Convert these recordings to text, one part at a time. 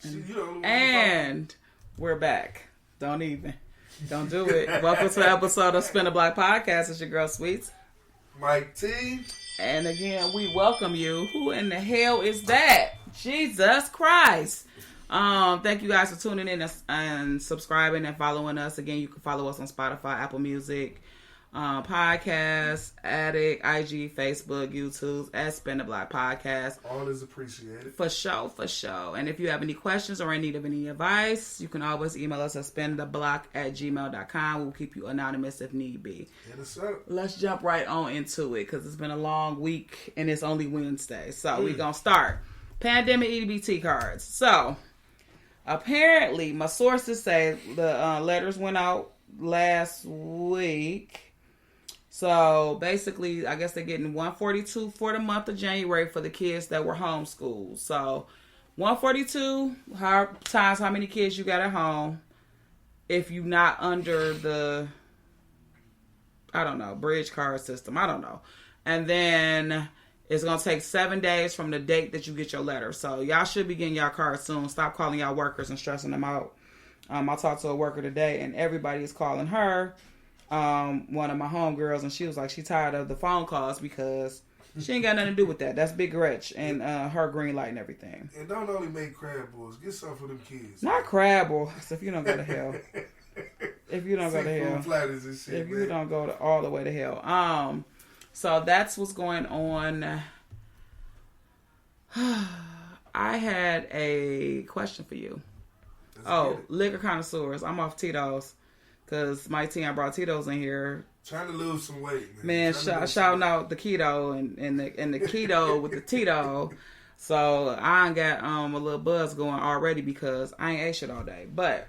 And we're back. Don't do it. Welcome to an episode of Spin the Block Podcast. It's your girl Sweets, Mike T. And again, we welcome you. Who in the hell is that? Jesus Christ. Thank you guys for tuning in and subscribing and following us. Again, you can follow us on Spotify, Apple Music, Podcasts, Addict, IG, Facebook, YouTube, at Spin the Block Podcast. All is appreciated. For sure. And if you have any questions or in need of any advice, you can always email us at spintheblock@gmail.com. We'll keep you anonymous if need be. Hit us up. Let's jump right on into it because it's been a long week and it's only Wednesday. So we're going to start. Pandemic EBT cards. So apparently my sources say the letters went out last week. So basically, I guess they're getting $142 for the month of January for the kids that were homeschooled. So $142 times how many kids you got at home. If you're not under the, bridge card system. I don't know. And then it's going to take 7 days from the date that you get your letter. So y'all should be getting y'all cards soon. Stop calling y'all workers and stressing them out. I talked to a worker today and everybody is calling her. One of my homegirls, and she was like, she tired of the phone calls because she ain't got nothing to do with that. That's Big Gretch and her green light and everything. And don't only make crab balls. Get some for them kids. Not crab balls. If you don't go to hell. If you don't go to hell. Platters and shit, if you don't go all the way to hell. So that's what's going on. I had a question for you. Liquor connoisseurs. I'm off Tito's. Because my team, I brought Tito's in here. Trying to lose some weight, man. Shouting out the keto and the keto with the Tito. So I got a little buzz going already because I ain't ate shit all day. But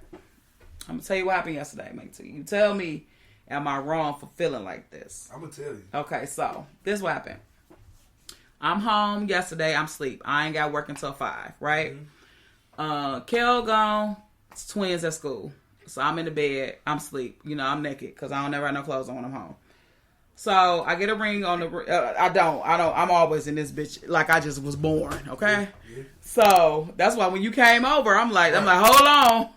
I'm going to tell you what happened yesterday, Mike T. You tell me, am I wrong for feeling like this? I'm going to tell you. Okay, so this is what happened. I'm home yesterday. I'm asleep. I ain't got work until 5, right? Mm-hmm. Kel gone. It's twins at school. So I'm in the bed. I'm asleep. I'm naked because I don't never have no clothes on when I'm home. So I get a ring on the... I don't. I'm always in this bitch like I just was born, okay? Yeah. So that's why when you came over, I'm like, hold on.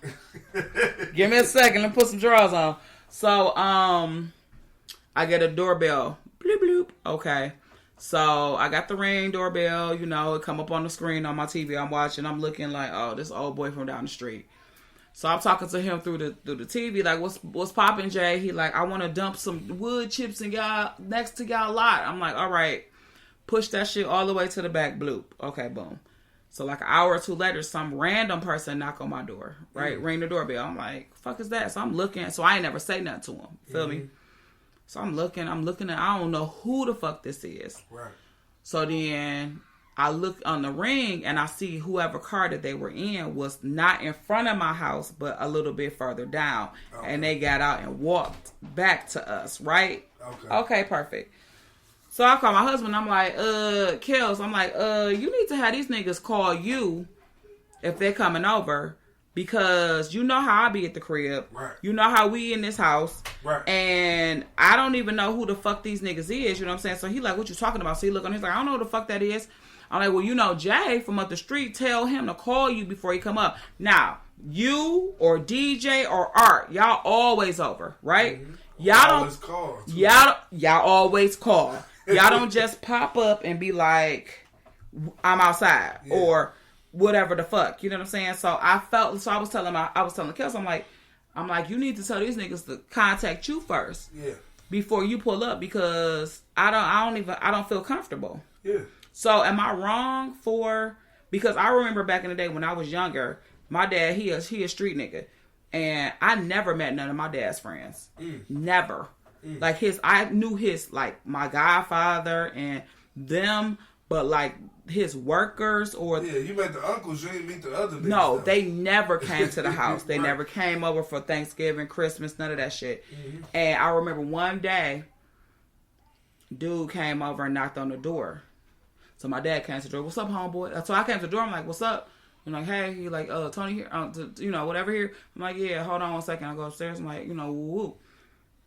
Give me a second. Let me put some drawers on. So I get a doorbell. Bloop, bloop. Okay. So I got the ring doorbell. It come up on the screen on my TV. I'm watching. I'm looking like, oh, this old boy from down the street. So I'm talking to him through the TV, like, what's poppin', Jay? He like, I want to dump some wood chips in y'all next to y'all lot. I'm like, all right, push that shit all the way to the back, bloop. Okay, boom. So like an hour or two later, some random person knock on my door, right? Ring the doorbell. I'm like, fuck is that? So I'm looking. So I ain't never say nothing to him. Feel me? So I'm looking, and I don't know who the fuck this is. Right. So then I look on the ring and I see whoever car that they were in was not in front of my house, but a little bit further down. Okay. And they got out and walked back to us, right? Okay, perfect. So I call my husband. I'm like, Kels, you need to have these niggas call you if they're coming over because you know how I be at the crib. Right. You know how we in this house. Right. And I don't even know who the fuck these niggas is. You know what I'm saying? So he like, what you talking about? So he look on, he's like, I don't know who the fuck that is. I'm like, well, Jay from up the street, tell him to call you before he come up. Now, you or DJ or Art, y'all always over, right? Mm-hmm. Y'all always call. Y'all always call. Y'all don't just pop up and be like, I'm outside or whatever the fuck. You know what I'm saying? So I was telling Kels, I'm like, you need to tell these niggas to contact you first. Yeah. Before you pull up because I don't feel comfortable. Yeah. So am I wrong because I remember back in the day when I was younger, my dad, he a street nigga. And I never met none of my dad's friends. Never. Like I knew like my godfather and them, but like his workers or... Yeah, you met the uncles, you didn't meet the other niggas. No, they never came to the house. They never came over for Thanksgiving, Christmas, none of that shit. Mm-hmm. And I remember one day, dude came over and knocked on the door. So my dad came to the door. What's up, homeboy? So I came to the door. I'm like, what's up? I'm like, hey. He like, Tony here. Whatever here. I'm like, yeah, hold on 1 second. I go upstairs. I'm like, woo.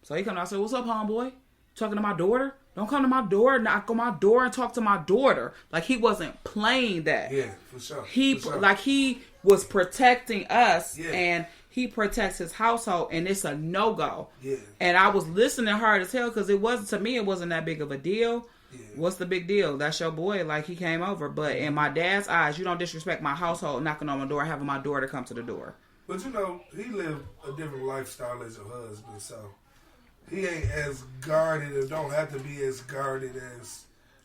So he come out and said, what's up, homeboy? Talking to my daughter? Don't come to my door, knock on my door and talk to my daughter. Like he wasn't playing that. Yeah, for sure. He was protecting us, and he protects his household, and it's a no-go. Yeah. And I was listening hard as hell because it wasn't that big of a deal. Yeah. What's the big deal? That's your boy. Like, he came over. But in my dad's eyes, you don't disrespect my household knocking on my door, having my daughter come to the door. But you know, he lived a different lifestyle as your husband, so he ain't as guarded or don't have to be as guarded as,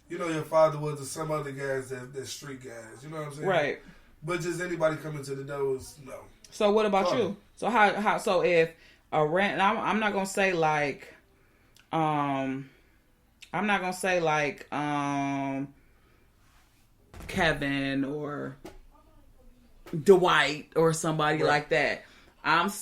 you know, your father was or some other guys that street guys. You know what I'm saying? Right. But just anybody coming to the door is no. So what about you? So how so if a rent, I'm not gonna say like Kevin or Dwight or somebody like that.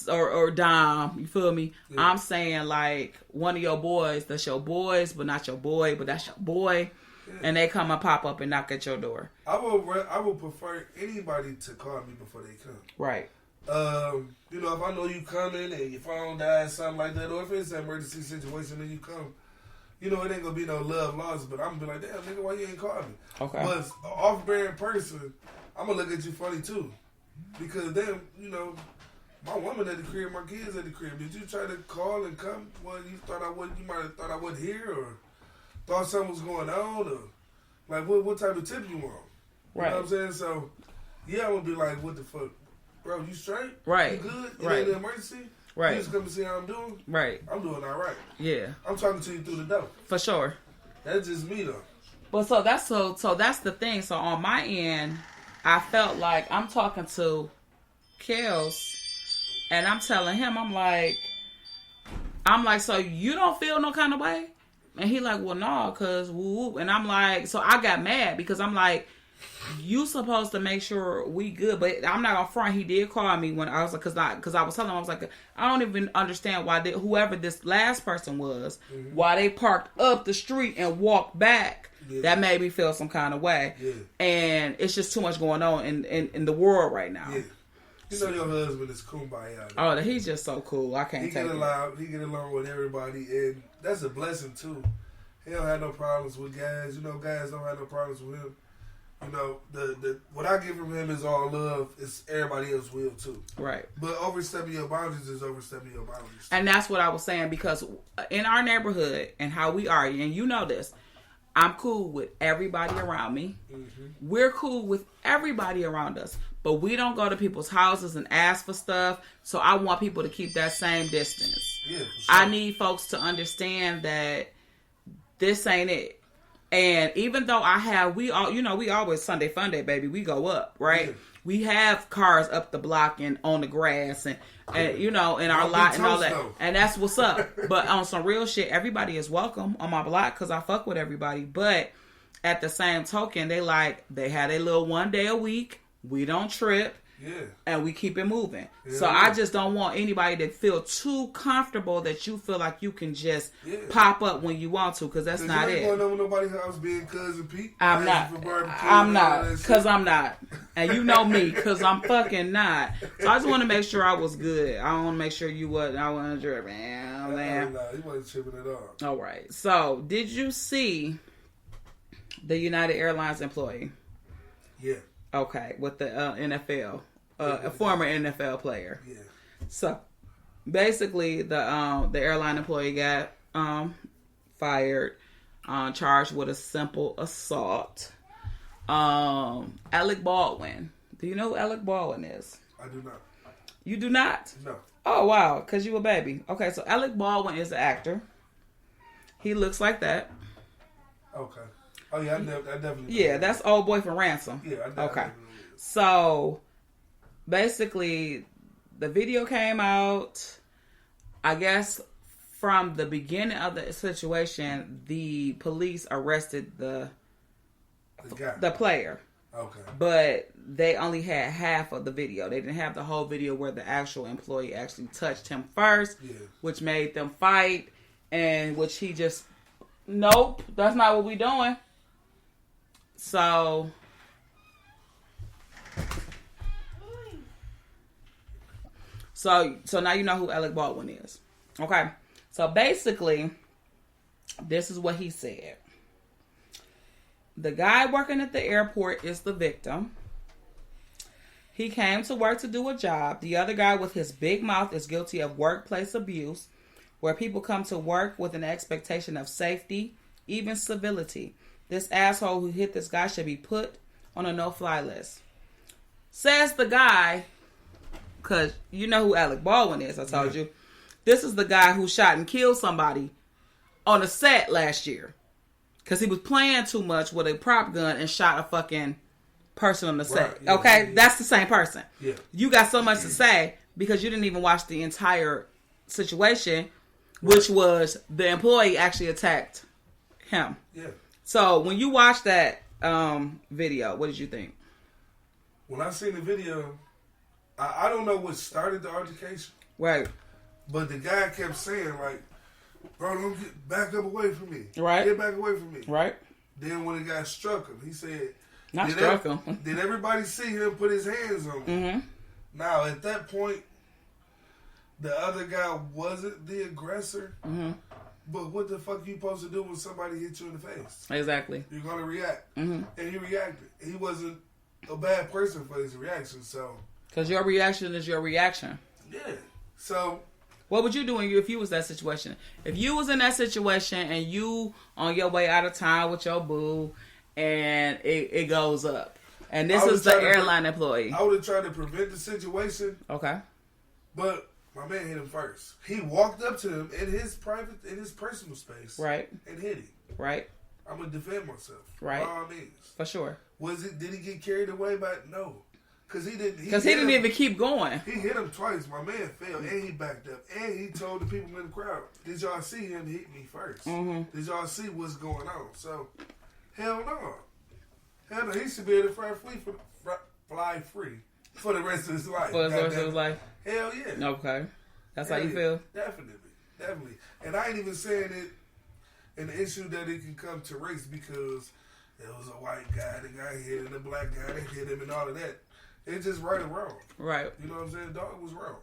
Or Dom, you feel me? Yeah. I'm saying like one of your boys, that's your boys, but not your boy, but that's your boy. Yeah. And they come and pop up and knock at your door. I would prefer anybody to call me before they come. Right. You know, if I know you coming and your phone dies, something like that, or if it's an emergency situation and you come, you know, it ain't gonna be no love lost, but I'm gonna be like, damn, nigga, why you ain't call me? Okay. But an off-brand person, I'm gonna look at you funny too. Because then, you know, my woman at the crib, my kids at the crib, did you try to call and come? Well, you might have thought I wasn't here, or thought something was going on, or like, what type of tip you want? You know what I'm saying? So, yeah, I'm gonna be like, what the fuck? Bro, you straight? Right. You good? It ain't an emergency? Right. You just come to see how I'm doing? Right. I'm doing all right. Yeah. I'm talking to you through the door. For sure. That's just me, though. But so that's the thing. So on my end, I felt like I'm talking to Kels, and I'm telling him, I'm like, so you don't feel no kind of way? And he like, well, no, cause woo. And I'm like, so I got mad because I'm like, you supposed to make sure we good, but I'm not gonna front. He did call me when I was like, cause I was telling him, I was like, I don't even understand why whoever this last person was, why they parked up the street and walked back. Yeah. That made me feel some kind of way. Yeah. And it's just too much going on in the world right now. Yeah. You know your husband is kumbaya. Oh, he's just so cool. I can't take it. He get along with everybody, and that's a blessing too. He don't have no problems with guys. You know, guys don't have no problems with him. You know, the what I get from him is all love. It's everybody else will too. Right. But overstepping your boundaries is overstepping your boundaries. And that's what I was saying, because in our neighborhood and how we are, and you know this, I'm cool with everybody around me. Mm-hmm. We're cool with everybody around us. But we don't go to people's houses and ask for stuff. So I want people to keep that same distance. Yeah, for sure. I need folks to understand that this ain't it. And even though we always Sunday Fun Day, baby, we go up, right? Yeah. We have cars up the block and on the grass and you know, in our lot and all that. Though. And that's what's up. But on some real shit, everybody is welcome on my block because I fuck with everybody. But at the same token, they had a little 1 day a week. We don't trip. Yeah. And we keep it moving. Yeah, so I just don't want anybody to feel too comfortable that you feel like you can just pop up when you want to, because that's not it. You ain't going over nobody's house being Cousin Pete. I'm not. Because I'm not. And you know me, because I'm fucking not. So I just want to make sure I was good. I want to make sure you wasn't. I wasn't tripping. Man. No, he wasn't tripping at all. All right. So did you see the United Airlines employee? Yeah. Okay, with the NFL, a former NFL player. Yeah. So basically, the airline employee got fired, charged with a simple assault. Alec Baldwin. Do you know who Alec Baldwin is? I do not. You do not? No. Oh wow, because you a baby. Okay, so Alec Baldwin is an actor. He looks like that. Okay. Oh yeah, I definitely. Yeah, that's old boy from Ransom. Yeah, I definitely. Okay. So basically, the video came out. I guess from the beginning of the situation, the police arrested the player. Okay. But they only had half of the video. They didn't have the whole video where the actual employee actually touched him first, which made them fight, and which he just, nope, that's not what we doing. So now you know who Alec Baldwin is. Okay. So basically, this is what he said. The guy working at the airport is the victim. He came to work to do a job. The other guy with his big mouth is guilty of workplace abuse, where people come to work with an expectation of safety, even civility. This asshole who hit this guy should be put on a no-fly list. Says the guy, because you know who Alec Baldwin is, I told you. This is the guy who shot and killed somebody on a set last year. Because he was playing too much with a prop gun and shot a fucking person on the set. Right, yeah, okay? Yeah. That's the same person. Yeah. You got so much to say because you didn't even watch the entire situation, which was the employee actually attacked him. Yeah. So when you watched that video, what did you think? When I seen the video, I don't know what started the altercation. Right. But the guy kept saying, like, bro, don't get back up away from me. Right. Get back away from me. Right. Then when the guy struck him, he said, did everybody see him put his hands on him? Mm-hmm. Now, at that point, the other guy wasn't the aggressor. Mm-hmm. But what the fuck you supposed to do when somebody hits you in the face? Exactly. You're going to react. Mm-hmm. And he reacted. He wasn't a bad person for his reaction, so. Because your reaction is your reaction. Yeah. So. What would you do if you was that situation? If you was in that situation and you on your way out of town with your boo and it goes up. And this is the airline employee. I would have tried to prevent the situation. Okay. But my man hit him first. He walked up to him in his personal space. Right. And hit him. Right. I'm going to defend myself. Right. By all means. For sure. Did he get carried away by it? No. Because he didn't even keep going. He hit him twice. My man fell and he backed up. And he told the people in the crowd, did y'all see him hit me first? Mm-hmm. Did y'all see what's going on? So, hell no. Hell no. He should be able to fly free for the rest of his life. For the rest of his life? Hell yeah. Okay. That's how you feel? Definitely. And I ain't even saying it an issue that it can come to race because there was a white guy that got hit and a black guy that hit him and all of that. It's just right or wrong. Right. You know what I'm saying? Dog was wrong.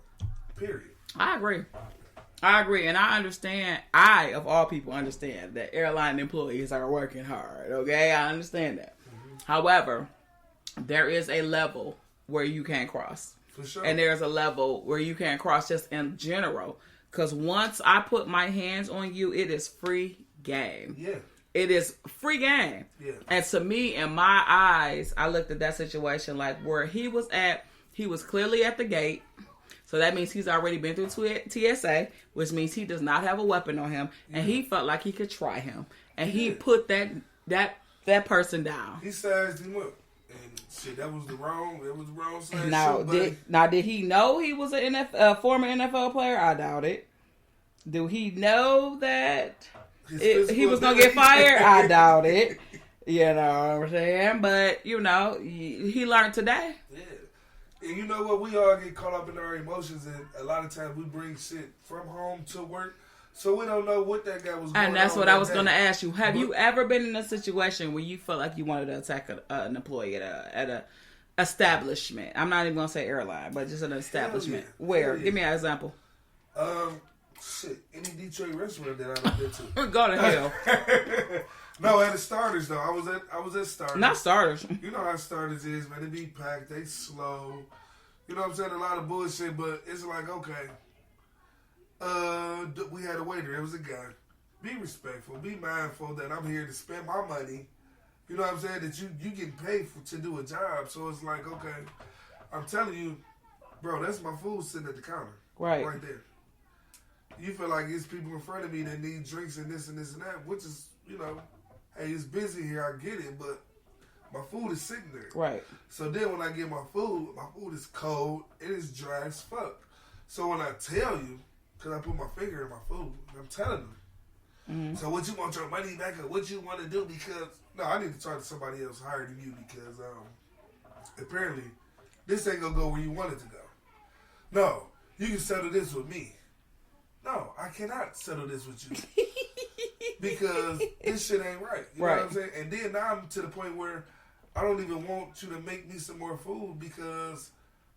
Period. I agree. And I understand, of all people, understand that airline employees are working hard. Okay? I understand that. Mm-hmm. However, there is a level where you can't cross. For sure. And there's a level where you can't cross just in general. Because once I put my hands on you, it is free game. Yeah. It is free game. Yeah. And to me, in my eyes, I looked at that situation like where he was at, he was clearly at the gate. So that means he's already been through TSA, which means he does not have a weapon on him. Yeah. And he felt like he could try him. And he put that person down. He sized him up. And shit, that was the wrong size. Did he know he was a former NFL player? I doubt it. Do he know that he was going to get fired? I doubt it. You know what I'm saying? But, he learned today. Yeah. And you know what? We all get caught up in our emotions, and a lot of times we bring shit from home to work, so we don't know what that guy was going on. And that's what I was going to ask you. Have you ever been in a situation where you felt like you wanted to attack an employee at a establishment? I'm not even going to say airline, but just an establishment. Yeah. Where? Give me an example. Any Detroit restaurant that I've been to. Go to hell. No, at the Starters though. I was at Starters. Not Starters. You know how Starters is, man. They be packed. They slow. You know what I'm saying? A lot of bullshit, but it's like, okay. We had a waiter. It was a guy. Be respectful. Be mindful that I'm here to spend my money. You know what I'm saying? That you get paid to do a job. So it's like, okay. I'm telling you, bro, that's my food sitting at the counter. Right there. You feel like it's people in front of me that need drinks and this and this and that, which is, hey, it's busy here, I get it, but my food is sitting there. Right. So then when I get my food is cold, it is dry as fuck. So when I tell you, because I put my finger in my food, I'm telling them. Mm-hmm. So what you want your money back or what you want to do? Because, no, I need to talk to somebody else higher than you because apparently this ain't going to go where you want it to go. No, you can settle this with me. No, I cannot settle this with you because this shit ain't right. You know what I'm saying? And then now I'm to the point where I don't even want you to make me some more food because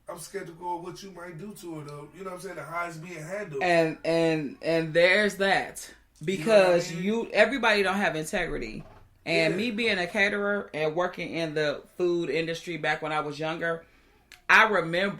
I'm skeptical of what you might do to it. Or, you know what I'm saying? How it's being handled. And there's that because everybody don't have integrity. And me being a caterer and working in the food industry back when I was younger, I remember